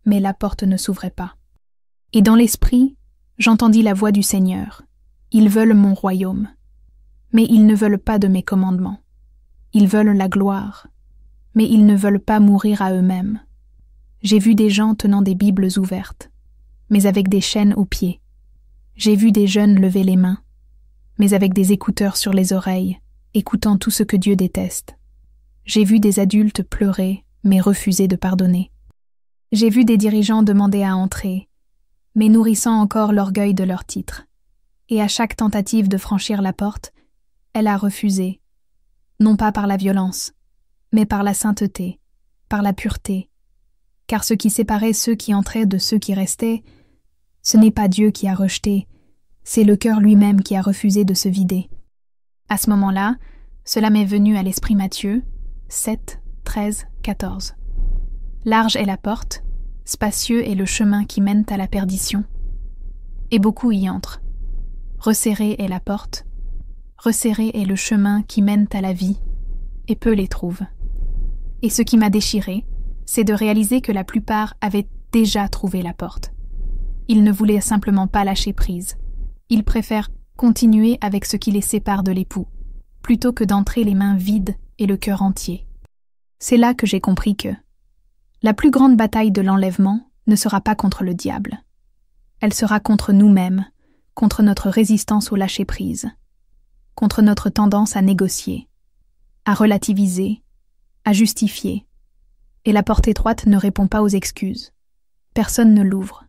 Speaker 1: Mais la porte ne s'ouvrait pas. Et dans l'esprit, j'entendis la voix du Seigneur. Ils veulent mon royaume. Mais ils ne veulent pas de mes commandements. Ils veulent la gloire. Mais ils ne veulent pas mourir à eux-mêmes. J'ai vu des gens tenant des Bibles ouvertes, mais avec des chaînes aux pieds. J'ai vu des jeunes lever les mains, mais avec des écouteurs sur les oreilles, écoutant tout ce que Dieu déteste. J'ai vu des adultes pleurer, mais refuser de pardonner. J'ai vu des dirigeants demander à entrer, mais nourrissant encore l'orgueil de leur titre. Et à chaque tentative de franchir la porte, elle a refusé, non pas par la violence, mais par la sainteté, par la pureté. Car ce qui séparait ceux qui entraient de ceux qui restaient, ce n'est pas Dieu qui a rejeté, c'est le cœur lui-même qui a refusé de se vider. À ce moment-là, cela m'est venu à l'esprit Matthieu 7, 13, 14. Large est la porte, spacieux est le chemin qui mène à la perdition, et beaucoup y entrent. Resserrée est la porte, resserré est le chemin qui mène à la vie, et peu les trouvent. Et ce qui m'a déchiré, c'est de réaliser que la plupart avaient déjà trouvé la porte. Ils ne voulaient simplement pas lâcher prise. Ils préfèrent continuer avec ce qui les sépare de l'époux, plutôt que d'entrer les mains vides et le cœur entier. C'est là que j'ai compris que la plus grande bataille de l'enlèvement ne sera pas contre le diable. Elle sera contre nous-mêmes, contre notre résistance au lâcher-prise, contre notre tendance à négocier, à relativiser, à justifier. Et la porte étroite ne répond pas aux excuses. Personne ne l'ouvre.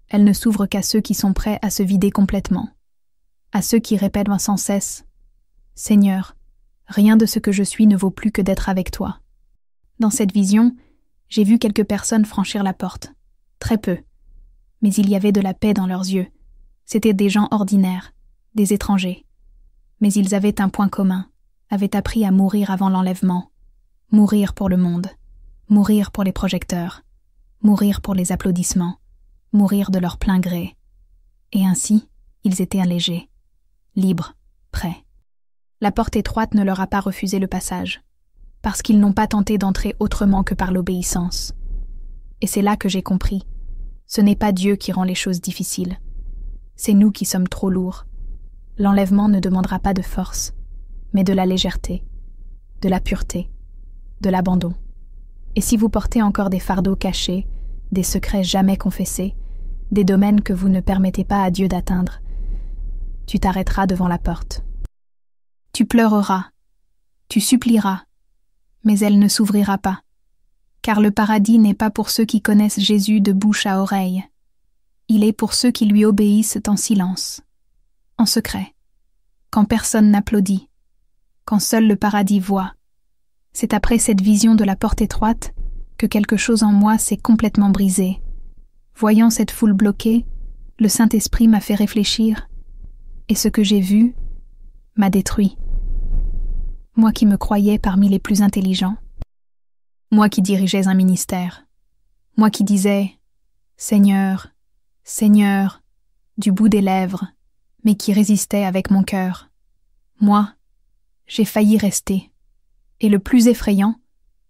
Speaker 1: Elle ne s'ouvre qu'à ceux qui sont prêts à se vider complètement, à ceux qui répètent sans cesse « Seigneur, rien de ce que je suis ne vaut plus que d'être avec toi. » Dans cette vision, j'ai vu quelques personnes franchir la porte. Très peu. Mais il y avait de la paix dans leurs yeux. C'étaient des gens ordinaires, des étrangers. Mais ils avaient un point commun, avaient appris à mourir avant l'enlèvement. Mourir pour le monde. Mourir pour les projecteurs. Mourir pour les applaudissements. Mourir de leur plein gré. Et ainsi, ils étaient allégés, libres, prêts. La porte étroite ne leur a pas refusé le passage, parce qu'ils n'ont pas tenté d'entrer autrement que par l'obéissance. Et c'est là que j'ai compris. Ce n'est pas Dieu qui rend les choses difficiles. C'est nous qui sommes trop lourds. L'enlèvement ne demandera pas de force, mais de la légèreté, de la pureté, de l'abandon. Et si vous portez encore des fardeaux cachés, des secrets jamais confessés, des domaines que vous ne permettez pas à Dieu d'atteindre, tu t'arrêteras devant la porte. Tu pleureras, tu supplieras, mais elle ne s'ouvrira pas, car le paradis n'est pas pour ceux qui connaissent Jésus de bouche à oreille. Il est pour ceux qui lui obéissent en silence, en secret, quand personne n'applaudit, quand seul le paradis voit. C'est après cette vision de la porte étroite que quelque chose en moi s'est complètement brisé. Voyant cette foule bloquée, le Saint-Esprit m'a fait réfléchir, et ce que j'ai vu m'a détruit. Moi qui me croyais parmi les plus intelligents, moi qui dirigeais un ministère, moi qui disais « Seigneur, Seigneur » du bout des lèvres, mais qui résistais avec mon cœur. Moi, j'ai failli rester. Et le plus effrayant,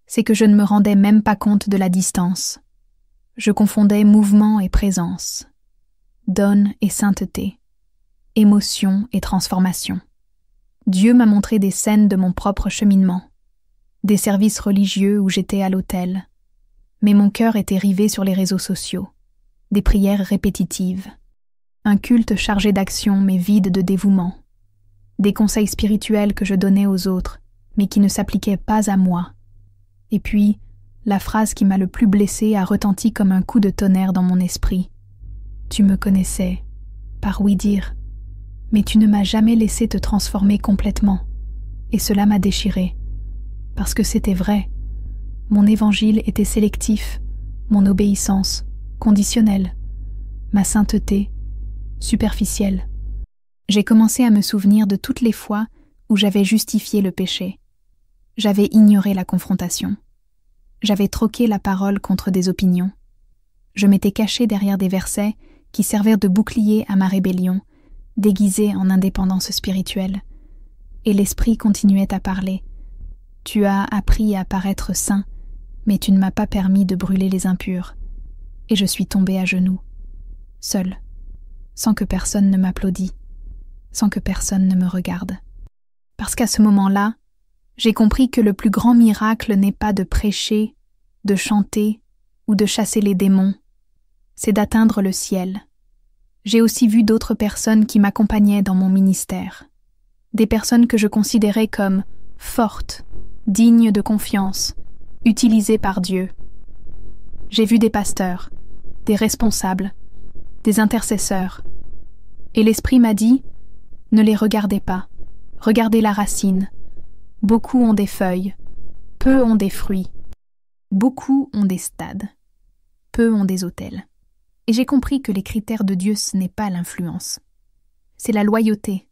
Speaker 1: c'est que je ne me rendais même pas compte de la distance. Je confondais mouvement et présence, donne et sainteté, émotion et transformation. Dieu m'a montré des scènes de mon propre cheminement, des services religieux où j'étais à l'autel, mais mon cœur était rivé sur les réseaux sociaux, des prières répétitives, un culte chargé d'action mais vide de dévouement, des conseils spirituels que je donnais aux autres, mais qui ne s'appliquaient pas à moi. Et puis, la phrase qui m'a le plus blessée a retenti comme un coup de tonnerre dans mon esprit. Tu me connaissais, par oui-dire, mais tu ne m'as jamais laissé te transformer complètement. Et cela m'a déchiré, parce que c'était vrai. Mon évangile était sélectif, mon obéissance, conditionnelle, ma sainteté, superficielle. J'ai commencé à me souvenir de toutes les fois où j'avais justifié le péché. J'avais ignoré la confrontation. J'avais troqué la parole contre des opinions. Je m'étais caché derrière des versets qui servirent de bouclier à ma rébellion, déguisée en indépendance spirituelle. Et l'esprit continuait à parler. Tu as appris à paraître saint, mais tu ne m'as pas permis de brûler les impurs. Et je suis tombée à genoux, seule, sans que personne ne m'applaudît, sans que personne ne me regarde. Parce qu'à ce moment-là, j'ai compris que le plus grand miracle n'est pas de prêcher, de chanter ou de chasser les démons, c'est d'atteindre le ciel. J'ai aussi vu d'autres personnes qui m'accompagnaient dans mon ministère, des personnes que je considérais comme fortes, dignes de confiance, utilisées par Dieu. J'ai vu des pasteurs, des responsables, des intercesseurs, Et l'Esprit m'a dit, « Ne les regardez pas, regardez la racine. Beaucoup ont des feuilles, peu ont des fruits. Beaucoup ont des stades, peu ont des autels. » Et j'ai compris que les critères de Dieu, ce n'est pas l'influence. C'est la loyauté.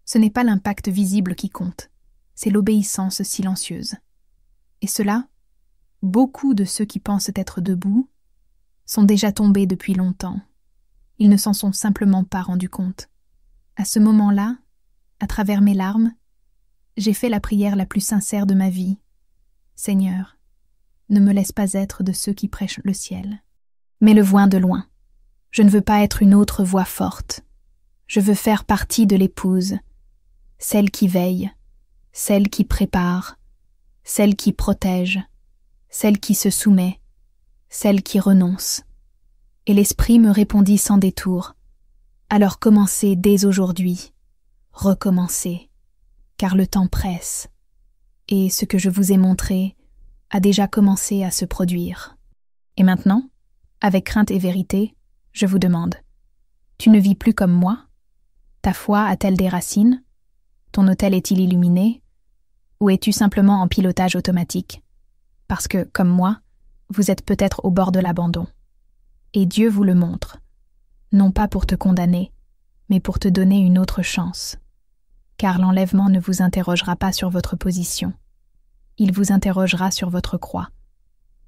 Speaker 1: Ce n'est pas l'impact visible qui compte, c'est l'obéissance silencieuse. Et cela, beaucoup de ceux qui pensent être debout sont déjà tombés depuis longtemps. Ils ne s'en sont simplement pas rendus compte. À ce moment-là, à travers mes larmes, j'ai fait la prière la plus sincère de ma vie. Seigneur, ne me laisse pas être de ceux qui prêchent le ciel. Mais le voix de loin. Je ne veux pas être une autre voix forte. Je veux faire partie de l'épouse, celle qui veille, celle qui prépare, celle qui protège, celle qui se soumet, celle qui renonce. Et l'Esprit me répondit sans détour. Alors commencez dès aujourd'hui, recommencez, car le temps presse, et ce que je vous ai montré a déjà commencé à se produire. Et maintenant, avec crainte et vérité, je vous demande, tu ne vis plus comme moi? Ta foi a-t-elle des racines? Ton autel est-il illuminé? Ou es-tu simplement en pilotage automatique? Parce que, comme moi, vous êtes peut-être au bord de l'abandon. Et Dieu vous le montre, non pas pour te condamner, mais pour te donner une autre chance. Car l'enlèvement ne vous interrogera pas sur votre position. Il vous interrogera sur votre croix.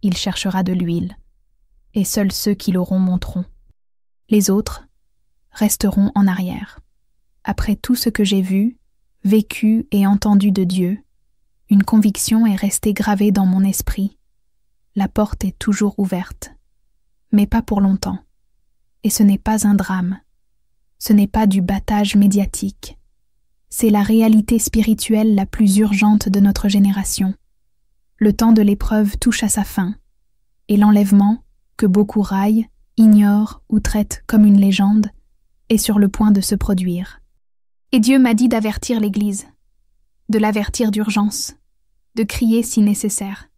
Speaker 1: Il cherchera de l'huile, et seuls ceux qui l'auront monteront. Les autres resteront en arrière. Après tout ce que j'ai vu, vécu et entendu de Dieu, une conviction est restée gravée dans mon esprit. La porte est toujours ouverte, mais pas pour longtemps. Et ce n'est pas un drame. Ce n'est pas du battage médiatique. C'est la réalité spirituelle la plus urgente de notre génération. Le temps de l'épreuve touche à sa fin, et l'enlèvement, que beaucoup raillent, ignorent ou traitent comme une légende, est sur le point de se produire. Et Dieu m'a dit d'avertir l'Église, de l'avertir d'urgence, de crier si nécessaire,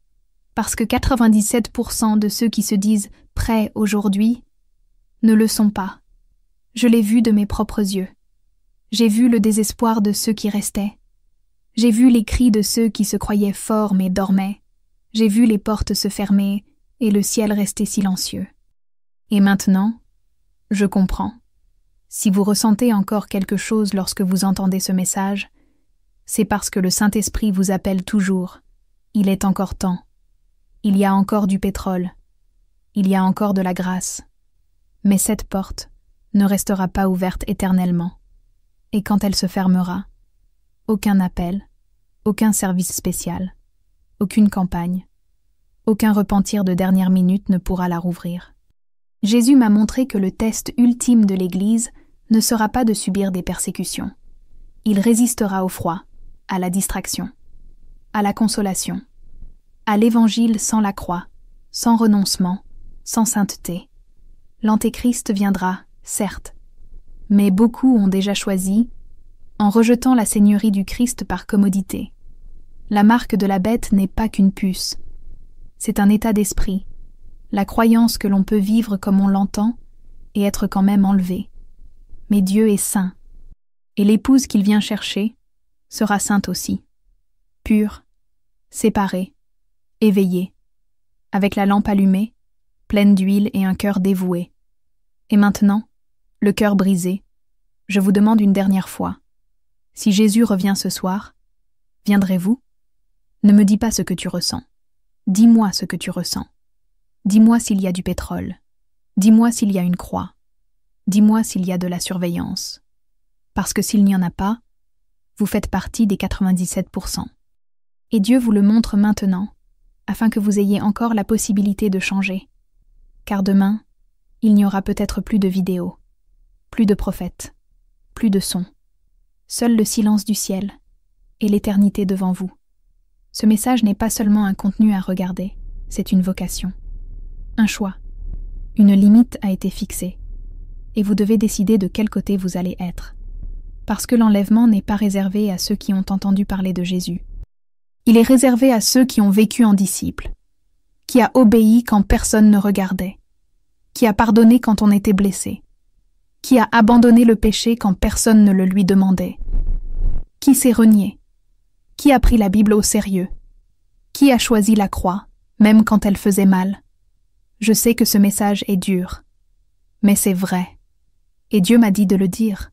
Speaker 1: parce que 97% de ceux qui se disent prêts aujourd'hui ne le sont pas. Je l'ai vu de mes propres yeux. J'ai vu le désespoir de ceux qui restaient. J'ai vu les cris de ceux qui se croyaient forts mais dormaient. J'ai vu les portes se fermer et le ciel rester silencieux. Et maintenant, je comprends. Si vous ressentez encore quelque chose lorsque vous entendez ce message, c'est parce que le Saint-Esprit vous appelle toujours. Il est encore temps. Il y a encore du pétrole. Il y a encore de la grâce. Mais cette porte ne restera pas ouverte éternellement. Et quand elle se fermera, aucun appel, aucun service spécial, aucune campagne, aucun repentir de dernière minute ne pourra la rouvrir. Jésus m'a montré que le test ultime de l'Église ne sera pas de subir des persécutions. Il résistera au froid, à la distraction, à la consolation, à l'Évangile sans la croix, sans renoncement, sans sainteté. L'Antéchrist viendra, certes, mais beaucoup ont déjà choisi, en rejetant la seigneurie du Christ par commodité. La marque de la bête n'est pas qu'une puce. C'est un état d'esprit, la croyance que l'on peut vivre comme on l'entend et être quand même enlevé. Mais Dieu est saint, et l'épouse qu'il vient chercher sera sainte aussi, pure, séparée, éveillée, avec la lampe allumée, pleine d'huile et un cœur dévoué. Et maintenant, le cœur brisé, je vous demande une dernière fois, si Jésus revient ce soir, viendrez-vous? Ne me dis pas ce que tu ressens. Dis-moi ce que tu ressens. Dis-moi s'il y a du pétrole. Dis-moi s'il y a une croix. Dis-moi s'il y a de la surveillance. Parce que s'il n'y en a pas, vous faites partie des 97%. Et Dieu vous le montre maintenant, afin que vous ayez encore la possibilité de changer. Car demain, il n'y aura peut-être plus de vidéos, plus de prophètes, plus de sons. Seul le silence du ciel et l'éternité devant vous. Ce message n'est pas seulement un contenu à regarder, c'est une vocation. Un choix. Une limite a été fixée. Et vous devez décider de quel côté vous allez être. Parce que l'enlèvement n'est pas réservé à ceux qui ont entendu parler de Jésus. Il est réservé à ceux qui ont vécu en disciples, qui a obéi quand personne ne regardait, qui a pardonné quand on était blessé, Qui a abandonné le péché quand personne ne le lui demandait? Qui s'est renié? Qui a pris la Bible au sérieux? Qui a choisi la croix, même quand elle faisait mal? Je sais que ce message est dur, mais c'est vrai. Et Dieu m'a dit de le dire,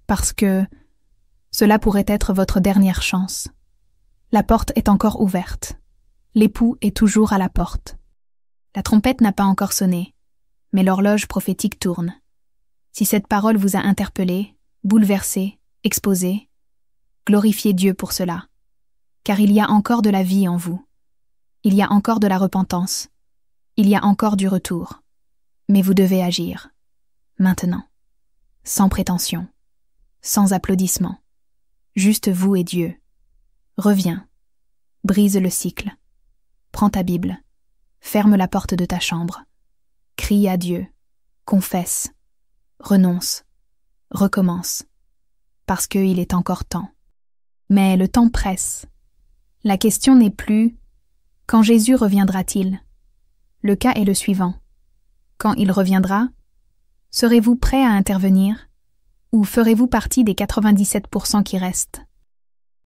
Speaker 1: parce que cela pourrait être votre dernière chance. La porte est encore ouverte. L'époux est toujours à la porte. La trompette n'a pas encore sonné, mais l'horloge prophétique tourne. Si cette parole vous a interpellé, bouleversé, exposé, glorifiez Dieu pour cela, car il y a encore de la vie en vous. Il y a encore de la repentance. Il y a encore du retour. Mais vous devez agir. Maintenant. Sans prétention. Sans applaudissements. Juste vous et Dieu. Reviens. Brise le cycle. Prends ta Bible. Ferme la porte de ta chambre. Crie à Dieu. Confesse. Renonce. Recommence. Parce qu'il est encore temps. Mais le temps presse. La question n'est plus « Quand Jésus reviendra-t-il » Le cas est le suivant. Quand il reviendra, serez-vous prêt à intervenir ou ferez-vous partie des 97% qui restent?